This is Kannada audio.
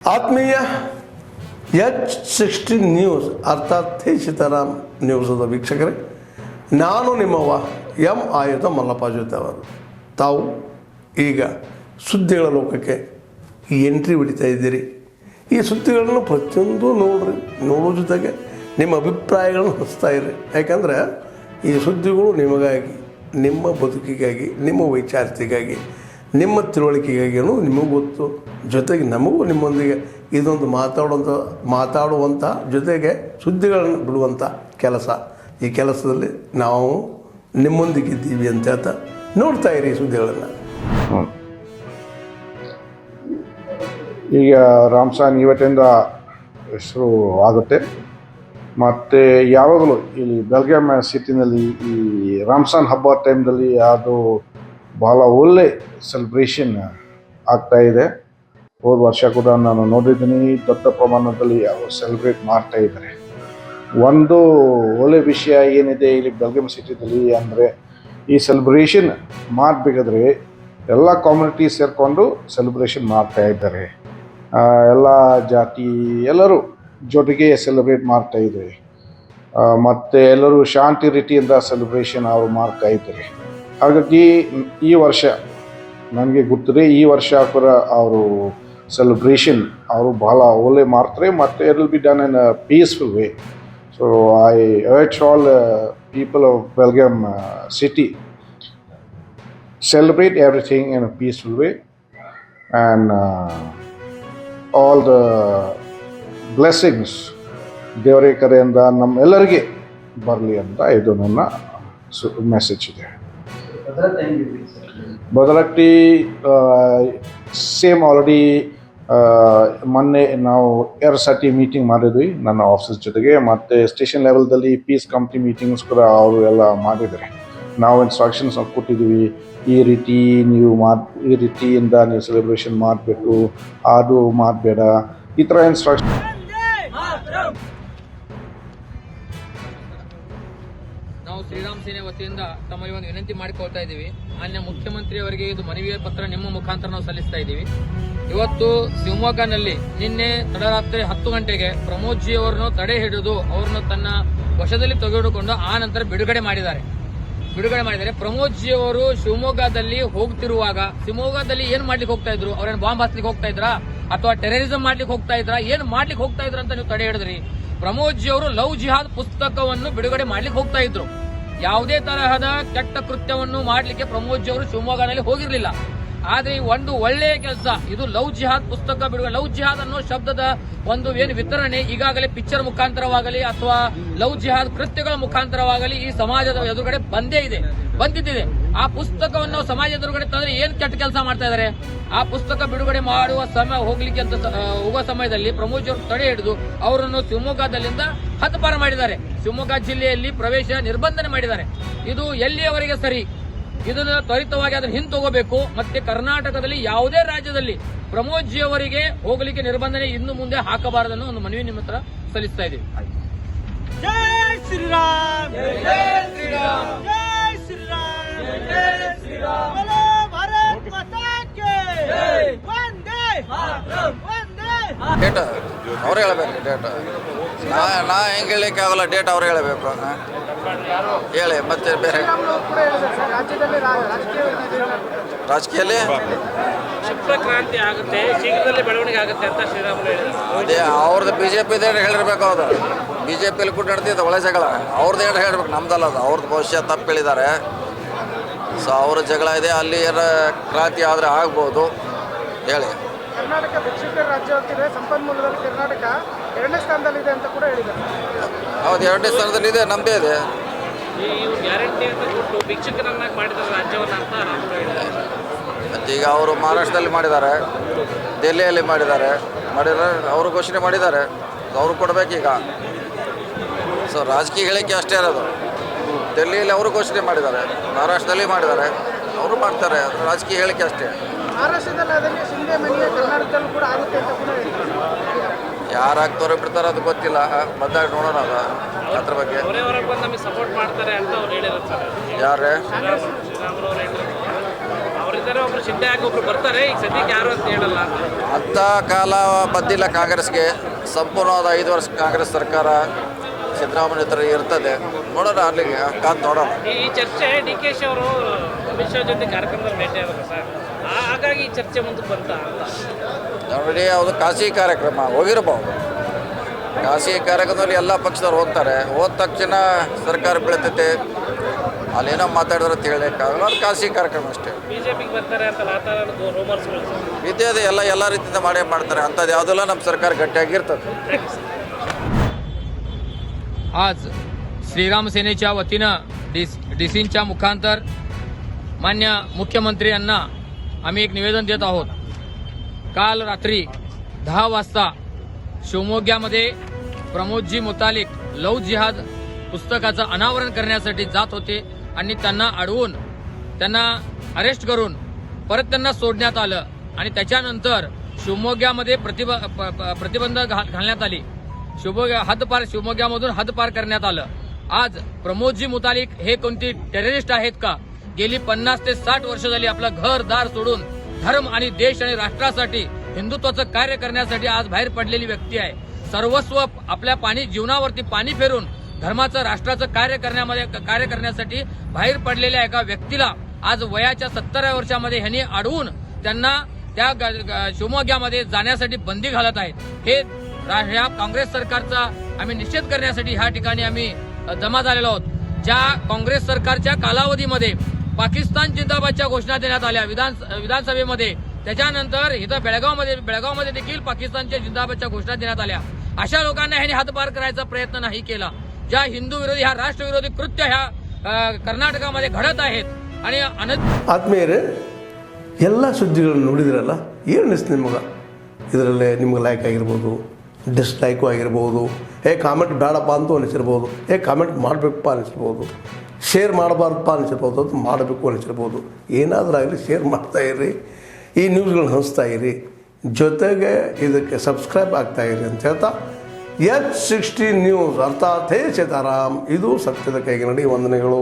ಆತ್ಮೀಯ H16 ನ್ಯೂಸ್ ಅರ್ಥಾತ್ ಥೇ ಸೀತಾರಾಮ್ ನ್ಯೂಸದ ವೀಕ್ಷಕರೇ, ನಾನು ನಿಮ್ಮವ ಎಂ ಆಯುಧ ಮಲ್ಲಪ್ಪ ಜೊತೆ ಅವರು. ತಾವು ಈಗ ಸುದ್ದಿಗಳ ಲೋಕಕ್ಕೆ ಎಂಟ್ರಿ ಹೊಡಿತಾ ಇದ್ದೀರಿ. ಈ ಸುದ್ದಿಗಳನ್ನು ಪ್ರತಿಯೊಂದು ನೋಡೋ ಜೊತೆಗೆ ನಿಮ್ಮ ಅಭಿಪ್ರಾಯಗಳನ್ನು ಹಂಚ್ತಾ ಇರಿ. ಯಾಕಂದರೆ ಈ ಸುದ್ದಿಗಳು ನಿಮಗಾಗಿ, ನಿಮ್ಮ ಬದುಕಿಗಾಗಿ, ನಿಮ್ಮ ವೈಚಾರಿಕೆಗಾಗಿ, ನಿಮ್ಮ ತಿಳುವಳಿಕೆಗಾಗಿಯೂ ನಿಮಗೂ ಗೊತ್ತು. ಜೊತೆಗೆ ನಮಗೂ ನಿಮ್ಮೊಂದಿಗೆ ಇದೊಂದು ಮಾತಾಡುವಂಥ ಜೊತೆಗೆ ಸುದ್ದಿಗಳನ್ನು ಬಿಡುವಂಥ ಕೆಲಸ. ಈ ಕೆಲಸದಲ್ಲಿ ನಾವು ನಿಮ್ಮೊಂದಿಗಿದ್ದೀವಿ ಅಂತ ಹೇಳ್ತಾ ನೋಡ್ತಾ ಇರಿ ಸುದ್ದಿಗಳನ್ನು. ಈಗ ರಾಮ್ಸಾನ್ ಇವತ್ತಿಂದ ಹೆಸರು ಆಗುತ್ತೆ. ಮತ್ತು ಯಾವಾಗಲೂ ಇಲ್ಲಿ ಬೆಳಗಾಂ ಸಿಟಿನಲ್ಲಿ ಈ ರಾಮ್ಸಾನ್ ಹಬ್ಬ ಟೈಮ್ದಲ್ಲಿ ಅದು ಭಾಳ ಒಳ್ಳೆ ಸೆಲೆಬ್ರೇಷನ್ ಆಗ್ತಾಯಿದೆ. ಹೋದ ವರ್ಷ ಕೂಡ ನಾನು ನೋಡಿದ್ದೀನಿ, ದೊಡ್ಡ ಪ್ರಮಾಣದಲ್ಲಿ ಅವರು ಸೆಲೆಬ್ರೇಟ್ ಮಾಡ್ತಾ ಇದ್ದಾರೆ. ಒಂದು ಒಳ್ಳೆ ವಿಷಯ ಏನಿದೆ ಇಲ್ಲಿ ಬೆಳಗಾಂ ಸಿಟಿದಲ್ಲಿ ಅಂದರೆ, ಈ ಸೆಲೆಬ್ರೇಷನ್ ಮಾಡಬೇಕಾದ್ರೆ ಎಲ್ಲ ಕಮ್ಯುನಿಟಿ ಸೇರಿಕೊಂಡು ಸೆಲೆಬ್ರೇಷನ್ ಮಾಡ್ತಾ ಇದ್ದಾರೆ. ಎಲ್ಲ ಜಾತಿ ಎಲ್ಲರೂ ಜೊತೆಗೆ ಸೆಲೆಬ್ರೇಟ್ ಮಾಡ್ತಾ ಇದ್ದಾರೆ. ಮತ್ತು ಎಲ್ಲರೂ ಶಾಂತಿ ರೀತಿಯಿಂದ ಸೆಲೆಬ್ರೇಷನ್ ಅವರು ಮಾಡ್ತಾ ಇದ್ದಾರೆ. ಹಾಗಾಗಿ ಈ ವರ್ಷ ನನಗೆ ಗೊತ್ತಿದೆ, ಈ ವರ್ಷ ಕೂಡ ಅವರು ಸೆಲೆಬ್ರೇಷನ್ ಅವರು ಭಾಳ ಒಳ್ಳೆ ಮಾಡ್ತಾರೆ. ಮತ್ತು it will be done in a peaceful way. So I urge all people of Belgaum city celebrate everything in a peaceful way, and all the blessings ದೇವರ ಕಡೆಯಿಂದ ನಮ್ಮೆಲ್ಲರಿಗೆ ಬರಲಿ ಅಂತ ಇದು ನನ್ನ ಮೆಸೇಜ್ ಇದೆ. ಭದ್ರಾವತಿ ಸೇಮ್ ಆಲ್ರೆಡಿ ಮೊನ್ನೆ ನಾವು 2 ಸತಿ ಮೀಟಿಂಗ್ ಮಾಡಿದ್ವಿ ನನ್ನ ಆಫೀಸ್ ಜೊತೆಗೆ. ಮತ್ತು ಸ್ಟೇಷನ್ ಲೆವೆಲ್ದಲ್ಲಿ ಪೀಸ್ ಕಮಿಟಿ ಮೀಟಿಂಗ್ಸ್ ಕೂಡ ಅವರು ಎಲ್ಲ ಮಾಡಿದ್ದಾರೆ. ನಾವು ಇನ್ಸ್ಟ್ರಕ್ಷನ್ಸ್ ಕೊಟ್ಟಿದ್ದೀವಿ, ಈ ರೀತಿಯಿಂದ ನೀವು ಸೆಲೆಬ್ರೇಷನ್ ಮಾಡಬೇಕು, ಅದು ಮಾಡಬೇಡ, ಈ ಥರ ಇನ್ಸ್ಟ್ರಕ್ಷನ್. ನಾವು ಶ್ರೀರಾಮ್ ಸೇನೆ ವತಿಯಿಂದ ತಮ್ಮಲ್ಲಿ ಒಂದು ವಿನಂತಿ ಮಾಡಿಕೊಳ್ತಾ ಇದ್ದೀವಿ. ಮಾನ್ಯ ಮುಖ್ಯಮಂತ್ರಿಯವರಿಗೆ ಇದು ಮನವಿಯ ಪತ್ರ ನಿಮ್ಮ ಮುಖಾಂತರ ನಾವು ಸಲ್ಲಿಸ್ತಾ ಇದ್ದೀವಿ. ಇವತ್ತು ಶಿವಮೊಗ್ಗನಲ್ಲಿ ನಿನ್ನೆ ತಡರಾತ್ರಿ 10 ಗಂಟೆಗೆ ಪ್ರಮೋದ್ ಜಿ ಅವರನ್ನು ತಡೆ ಹಿಡಿದು ಅವರನ್ನು ತನ್ನ ವಶದಲ್ಲಿ ತೆಗೆದುಕೊಂಡು ಆ ನಂತರ ಬಿಡುಗಡೆ ಮಾಡಿದ್ದಾರೆ. ಪ್ರಮೋದ್ ಜಿ ಅವರು ಶಿವಮೊಗ್ಗದಲ್ಲಿ ಹೋಗ್ತಿರುವಾಗ, ಶಿವಮೊಗ್ಗದಲ್ಲಿ ಏನ್ ಮಾಡ್ಲಿಕ್ಕೆ ಹೋಗ್ತಾ ಇದ್ರು? ಅವ್ರೇನು ಬಾಂಬ್ ಹಾಸ್ಲಿಕ್ಕೆ ಹೋಗ್ತಾ ಇದ್ರಾ ಅಥವಾ ಟೆರರಿಸಂ ಮಾಡ್ಲಿಕ್ಕೆ ಹೋಗ್ತಾ ಇದ್ರಾ? ಏನ್ ಮಾಡ್ಲಿಕ್ಕೆ ಹೋಗ್ತಾ ಇದ್ರ ಅಂತ ನೀವು ತಡೆ ಹಿಡಿದ್ರಿ. ಪ್ರಮೋದ್ ಜಿ ಅವರು ಲವ್ ಜಿಹಾದ್ ಪುಸ್ತಕವನ್ನು ಬಿಡುಗಡೆ ಮಾಡ್ಲಿಕ್ಕೆ ಹೋಗ್ತಾ ಇದ್ರು. ಯಾವುದೇ ತರಹದ ಕೆಟ್ಟ ಕೃತ್ಯವನ್ನು ಮಾಡ್ಲಿಕ್ಕೆ ಪ್ರಮೋದ್ ಜಿ ಅವರು ಶಿವಮೊಗ್ಗದಲ್ಲಿ ಹೋಗಿರ್ಲಿಲ್ಲ. ಆದ್ರೆ ಒಂದು ಒಳ್ಳೆಯ ಕೆಲಸ, ಇದು ಲವ್ ಜಿಹಾದ್ ಪುಸ್ತಕ ಬಿಡುಗಡೆ. ಲವ್ ಜಿಹಾದ್ ಅನ್ನೋ ಶಬ್ದದ ಒಂದು ಏನು ವಿತರಣೆ ಈಗಾಗಲೇ ಪಿಕ್ಚರ್ ಮುಖಾಂತರವಾಗಲಿ ಅಥವಾ ಲವ್ ಜಿಹಾದ್ ಕೃತ್ಯಗಳ ಮುಖಾಂತರವಾಗಲಿ ಈ ಸಮಾಜದ ಎದುರುಗಡೆ ಬಂದಿದ್ದಿದೆ. ಆ ಪುಸ್ತಕವನ್ನು ಸಮಾಜ ಎದುರುಗಡೆ ತಂದ್ರೆ ಏನ್ ಕೆಟ್ಟ ಕೆಲಸ ಮಾಡ್ತಾ ಇದಾರೆ. ಆ ಪುಸ್ತಕ ಬಿಡುಗಡೆ ಮಾಡುವ ಹೋಗ್ಲಿಕ್ಕೆ ಅಂತ ಹೋಗುವ ಸಮಯದಲ್ಲಿ ಪ್ರಮೋದ್ ಅವರು ತಡೆ ಹಿಡಿದು ಅವರನ್ನು ಶಿವಮೊಗ್ಗದಲ್ಲಿಂದ ಹತಪಾರ ಮಾಡಿದ್ದಾರೆ. ಶಿವಮೊಗ್ಗ ಜಿಲ್ಲೆಯಲ್ಲಿ ಪ್ರವೇಶ ನಿರ್ಬಂಧನೆ ಮಾಡಿದ್ದಾರೆ. ಇದು ಎಲ್ಲಿಯವರೆಗೆ ಸರಿ? ಇದನ್ನು ತ್ವರಿತವಾಗಿ ಅದನ್ನು ಹಿಂತೋಗಬೇಕು. ಮತ್ತೆ ಕರ್ನಾಟಕದಲ್ಲಿ ಯಾವುದೇ ರಾಜ್ಯದಲ್ಲಿ ಪ್ರಮೋದ್ ಜಿ ಅವರಿಗೆ ಹೋಗಲಿಕ್ಕೆ ನಿರ್ಬಂಧನೆ ಇನ್ನು ಮುಂದೆ ಹಾಕಬಾರದನ್ನು ಒಂದು ಮನವಿ ನಿಮ್ಮ ಹತ್ರ ಸಲ್ಲಿಸ್ತಾ ಇದ್ದೀವಿ. ಜೈ ಶ್ರೀರಾಮ್, ಜೈ ಶ್ರೀರಾಮ್, ಜೈ ಶ್ರೀರಾಮ್, ಜೈ ಶ್ರೀರಾಮ್, बोलो भारत माता की जय, वंदे मातरಂ, वंदे ಡೇಟ್ ಅವರೇ ಹೇಳಬೇಕು. ಡೇಟ್ ನಾ ಹೆಂಗೆ ಹೇಳಲಿಕ್ಕೆ ಆಗಲ್ಲ. ಡೇಟ್ ಅವ್ರು ಹೇಳಬೇಕು. ಹೇಳಿ ಮತ್ತೆ ಬೇರೆ ರಾಜಕೀಯಲ್ಲಿ ಕ್ಷಿಪ್ರ ಕ್ರಾಂತಿ ಆಗುತ್ತೆ, ಶೀಘ್ರದಲ್ಲೇ ಬೆಳವಣಿಗೆ ಆಗುತ್ತೆ ಅಂತ ಶ್ರೀರಾಮುಲು ಹೇಳಿದರು. ಅದೇ ಅವ್ರದ್ದು BJP ಹೇಳಿರ್ಬೇಕು. ಹೌದು, BJPಯಲ್ಲಿ ಕೂಡ ನಡೆದಿದ್ದು ಒಳ್ಳೆ ಜಗಳ. ಅವ್ರದ್ದು ಏನು ಹೇಳ್ಬೇಕು, ನಮ್ದಲ್ಲ ಅದು. ಅವ್ರದ್ದು ಭವಿಷ್ಯ ತಪ್ಪು ಹೇಳಿದ್ದಾರೆ. ಸೊ ಅವ್ರ ಜಗಳ ಇದೆ, ಅಲ್ಲಿ ಏನೋ ಕ್ರಾಂತಿ ಆದರೆ ಆಗ್ಬೋದು. ಹೇಳಿ. ಕರ್ನಾಟಕ ಭಿಕ್ಷುಕರ ರಾಜ್ಯ ಆಗ್ತಿದೆ, ಸಂಪನ್ಮೂಲದಲ್ಲಿ ಕರ್ನಾಟಕ 2ನೇ ಸ್ಥಾನದಲ್ಲಿದೆ ಅಂತ ಕೂಡ ಹೇಳಿದ್ದಾರೆ. ಹೌದು, 2ನೇ ಸ್ಥಾನದಲ್ಲಿದೆ, ನಮ್ಮದೇ ಇದೆ. ಇವ್ರು ಗ್ಯಾರಂಟಿ ಅಂತ ಕೊಟ್ಟು ಭಿಕ್ಷುಕರನ್ನಾಗಿ ಮಾಡಿದ್ದಾರೆ ರಾಜ್ಯವನ್ನು ಅಂತ ರಾಮುಲು ಹೇಳಿದ್ದಾರೆ. ಈಗ ಅವರು ಮಹಾರಾಷ್ಟ್ರದಲ್ಲಿ ಮಾಡಿದ್ದಾರೆ, ದೆಹಲಿಯಲ್ಲಿ ಮಾಡಿದ್ದಾರೆ, ಅವರು ಘೋಷಣೆ ಮಾಡಿದ್ದಾರೆ. ಅವರು ಕೊಡಬೇಕೀಗ. ಸೊ ರಾಜಕೀಯ ಹೇಳಿಕೆ ಅಷ್ಟೇ ಇರೋದು. ದೆಹಲಿಯಲ್ಲಿ ಅವರು ಘೋಷಣೆ ಮಾಡಿದ್ದಾರೆ, ಮಹಾರಾಷ್ಟ್ರದಲ್ಲಿ ಮಾಡಿದ್ದಾರೆ, ಅವರು ಮಾಡ್ತಾರೆ. ಅದು ರಾಜಕೀಯ ಹೇಳಿಕೆ ಅಷ್ಟೇ. ಮಹಾರಾಷ್ಟ್ರದಲ್ಲಿ ಅದನ್ನೇ ಶಿಂದೆ ಮನೆಯ ಕರ್ನಾಟಕದಲ್ಲೂ ಕೂಡ ಆಗುತ್ತೆ ಅಂತ ಕೂಡ ಹೇಳಿದ್ದಾರೆ. ಯಾರು ಆಗ್ತಾರೋ ಬಿಡ್ತಾರೋ ಅದು ಗೊತ್ತಿಲ್ಲ, ಬಂದಾಗ ನೋಡೋಣ ಅದು ಅದ್ರ ಬಗ್ಗೆ. ಅವರೇ ಹೊರಗೆ ಬಂದು ನಮಗೆ ಸಪೋರ್ಟ್ ಮಾಡ್ತಾರೆ ಅಂತ ಅವ್ರು ಹೇಳಿರೋದು ಸರ್. ಯಾರೇ ಶ್ರೀರಾಮುಲು ಅವರು ಹೇಳಿದ್ರು. ಅವರಿಂದ ಇದ್ದಾರೆ, ಒಬ್ರು ಸಿದ್ಧ ಆಗಿ ಒಬ್ರು ಬರ್ತಾರೆ. ಈಗ ಸದ್ಯಕ್ಕೆ ಯಾರು ಅಂತ ಹೇಳಲ್ಲ. ಅಂಥ ಕಾಲ ಬಂದಿಲ್ಲ ಕಾಂಗ್ರೆಸ್ಗೆ. ಸಂಪೂರ್ಣವಾದ 5 ವರ್ಷ ಕಾಂಗ್ರೆಸ್ ಸರ್ಕಾರ ಸಿದ್ದರಾಮಯ್ಯ ಹತ್ರ ಇರ್ತದೆ. ನೋಡೋಣ, ಅಲ್ಲಿಗೆ ಕಾದು ನೋಡೋಣ. ಈ ಚರ್ಚೆ DK ಅವರು ಅಮಿತ್ ಶಾ ಜೊತೆ ಕಾರ್ಯಕ್ರಮದಲ್ಲಿ ಭೇಟಿ ಆಗುತ್ತೆ ಸರ್, ಹಾಗಾಗಿ ಈ ಚರ್ಚೆ ಮುಂದಕ್ಕೆ ಬಂತ ಅಂತ. ನೋಡಿ, ಅದು ಖಾಸಗಿ ಕಾರ್ಯಕ್ರಮ ಹೋಗಿರ್ಬೋದು. ಖಾಸಗಿ ಕಾರ್ಯಕ್ರಮದಲ್ಲಿ ಎಲ್ಲ ಪಕ್ಷದವ್ರು ಹೋಗ್ತಾರೆ. ಹೋದ ತಕ್ಷಣ ಸರ್ಕಾರ ಬೀಳ್ತೈತೆ, ಅಲ್ಲೇನೋ ಮಾತಾಡಿದ್ರೆ ಅಂತ ಹೇಳೋಕ್ಕಾಗಲ್ಲ. ಅದು ಖಾಸಗಿ ಕಾರ್ಯಕ್ರಮ ಅಷ್ಟೇ. ಬಿಜೆಪಿಗೆ ಬರ್ತಾರೆ ಅಂತ ರೂಮರ್ಸ್ಗಳು ಸರ್. ವಿದ್ಯಾರ್ಥಿ ಎಲ್ಲ ರೀತಿಯಿಂದ ಮಾಡೇ ಮಾಡ್ತಾರೆ. ಅಂಥದ್ದು ಯಾವುದೆಲ್ಲ ನಮ್ಮ ಸರ್ಕಾರ ಗಟ್ಟಿಯಾಗಿರ್ತದೆ. आज श्रीराम सेनेच्या वतीनं डीसींच्या मुखांतर मान्य मुख्यमंत्री यांना आम्ही एक निवेदन देत आहोत. काल रात्री 10 वाजता शिवमोग्यामध्ये प्रमोदजी मुतालिक लव जिहाद पुस्तकाचं अनावरण करण्यासाठी जात होते आणि त्यांना अडवून त्यांना अरेस्ट करून परत त्यांना सोडण्यात आलं आणि त्याच्यानंतर शिवमोग्यामध्ये प्रतिबंध घालण्यात आली. शिवमोग्यामधून हद्दपार करण्यात आलं. आज प्रमोदजी मुतालिक हे कोणती टेररिस्ट आहेत का? गेली 50 ते 60 वर्ष झाली आपलं घरदार सोडून धर्म आणि देश आणि राष्ट्रासाठी हिंदुत्वाचं कार्य करण्यासाठी आज बाहेर पडलेली व्यक्ती आहे. सर्वस्व आपल्या जीवनावरती पाणी फेरून धर्माचं राष्ट्राचं कार्य करण्यासाठी बाहेर पडलेल्या एका व्यक्तीला आज वयाच्या 70व्या वर्षामध्ये ह्यांनी अडवून त्यांना त्या शिवमोग्यामध्ये जाण्यासाठी बंदी घालत आहेत. हे ह्या काँग्रेस सरकारचा आम्ही निषेध करण्यासाठी ह्या ठिकाणी आम्ही जमा झालेलो आहोत. ज्या काँग्रेस सरकारच्या कालावधीमध्ये पाकिस्तान जिंदाबादच्या घोषणा देण्यात आल्या विधानसभेमध्ये, त्याच्यानंतर इथं बेळगावमध्ये देखील पाकिस्तानच्या जिंदाबादच्या घोषणा देण्यात आल्या. अशा लोकांना ह्यांनी हातभार करायचा प्रयत्न नाही केला. ज्या हिंदू विरोधी ह्या राष्ट्रविरोधी कृत्य ह्या कर्नाटकामध्ये घडत आहेत आणि ಆತ್ಮೀಯರೇ, ಎಲ್ಲ ಸುದ್ದಿಗಳನ್ನು ನೋಡಿದ್ರಲ್ಲ, ಏನು ಅನಿಸ್ತು ನಿಮಗೆ? ಇದರಲ್ಲೇ ನಿಮ್ಗೆ ಲೈಕ್ ಆಗಿರ್ಬೋದು, ಡಿಸ್ಲೈಕು ಆಗಿರ್ಬೋದು, ಕಾಮೆಂಟ್ ಬೇಡಪ್ಪ ಅಂತೂ ಅನಿಸಿರ್ಬೋದು, ಕಾಮೆಂಟ್ ಮಾಡಬೇಕಪ್ಪ ಅನಿಸಿರ್ಬೋದು, ಶೇರ್ ಮಾಡಬಾರ್ದಪ್ಪ ಅನಿಸಿರ್ಬೋದು, ಅದು ಮಾಡಬೇಕು ಅನಿಸಿರ್ಬೋದು. ಏನಾದರೂ ಆಗಲಿ ಶೇರ್ ಮಾಡ್ತಾಯಿರಿ, ಈ ನ್ಯೂಸ್ಗಳನ್ನ ಹಂಚ್ತಾ ಇರಿ, ಜೊತೆಗೆ ಇದಕ್ಕೆ ಸಬ್ಸ್ಕ್ರೈಬ್ ಆಗ್ತಾಯಿರಿ ಅಂತ ಹೇಳ್ತಾ H16 ನ್ಯೂಸ್ ಅರ್ಥಾತ್ ಹೇ ಸೀತಾರಾಮ್, ಇದು ಸತ್ಯದ ಕೈಗೆ ನಡಿ. ವಂದನೆಗಳು.